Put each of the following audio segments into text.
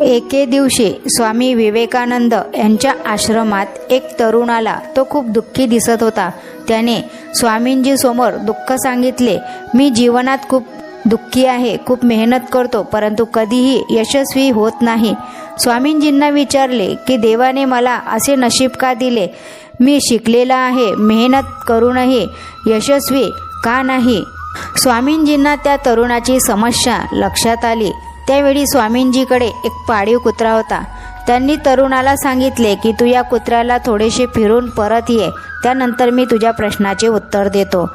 एके दिवशी स्वामी विवेकानंद यांच्या आश्रमात एक तरुण आला। तो खूप दुःखी दिसत होता। त्याने स्वामींजी समोर दुःख सांगितले, मी जीवनात खूप दुःखी आहे, खूप मेहनत करतो, परंतु कधीही यशस्वी होत नाही। स्वामींजींना विचारले की देवाने मला असे नशीब का दिले? मी शिकलेला आहे, मेहनत करूनही यशस्वी का नाही? स्वामींजींना त्या तरुणाची समस्या लक्षात आली। त्यावेळी स्वामींजीकडे एक पाळीव कुत्रा होता। त्यांनी तरुणाला सांगितले की तू या कुत्र्याला थोडेसे फिरून परत ये, त्यानंतर मी तुझ्या प्रश्नाचे उत्तर देतो।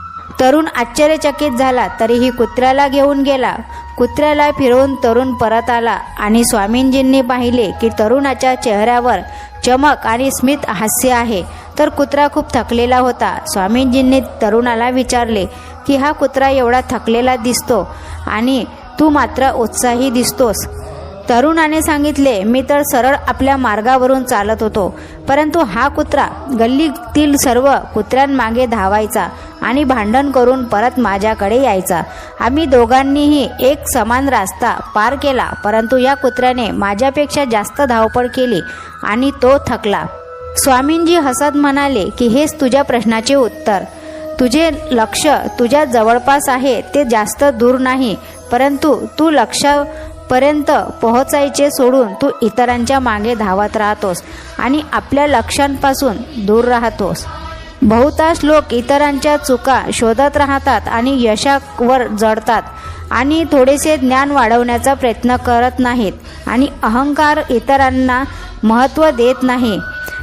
तरुण आश्चर्यचकित झाला, तरीही कुत्र्याला घेऊन गेला। कुत्र्याला फिरवून तरुण परत आला आणि स्वामींजींनी पाहिले की तरुणाच्या चेहऱ्यावर चमक आणि स्मित हास्य आहे, तर कुत्रा खूप थकलेला होता। स्वामींजींनी तरुणाला विचारले की हा कुत्रा एवढा थकलेला दिसतो आणि तू मात्र उत्साही दिसतोस? तरुणाने सांगितले, मी तर सरळ आपल्या मार्गावरून चालत होतो, परंतु हा कुत्रा गल्लीतील सर्व कुत्र्यांमागे धावायचा आणि भांडण करून परत माझ्याकडे यायचा। आम्ही दोघांनीही एक समान रस्ता पार केला, परंतु या कुत्र्याने माझ्यापेक्षा जास्त धावपळ केली आणि तो थकला। स्वामींजी हसत म्हणाले की हेच तुझ्या प्रश्नाचे उत्तर। तुझे लक्ष तुझ्या जवळपास आहे, ते जास्त दूर नाही, परंतु तू लक्ष्यापर्यंत पोहोचायचे सोडून तू इतरांच्या मागे धावत राहतोस आणि आपल्या लक्ष्यांपासून दूर राहतोस। बहुतांश लोक इतरांच्या चुका शोधत राहतात आणि यशावर जडतात आणि थोडेसे ज्ञान वाढवण्याचा प्रयत्न करत नाहीत आणि अहंकार इतरांना महत्त्व देत नाही।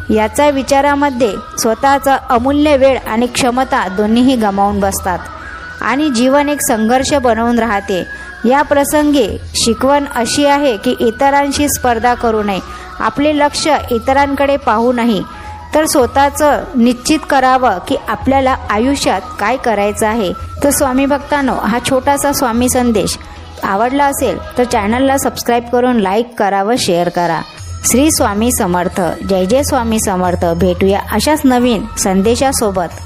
याचा विचारामध्ये स्वतःचा अमूल्य वेळ आणि क्षमता दोन्हीही गमावून बसतात आणि जीवन एक संघर्ष बनवून राहते। या प्रसंगी शिकवण अशी आहे की इतरांशी स्पर्धा करू नये, आपले लक्ष इतरांकडे पाहू नये, तर स्वतःचं निश्चित करावं की आपल्याला आयुष्यात काय करायचं आहे। तर स्वामी भक्तांनो, हा छोटासा स्वामी संदेश आवडला असेल तर चॅनलला सबस्क्राईब करून लाईक करा व शेअर करा। श्री स्वामी समर्थ। जय जय स्वामी समर्थ। भेटूया अशाच नवीन संदेशासोबत।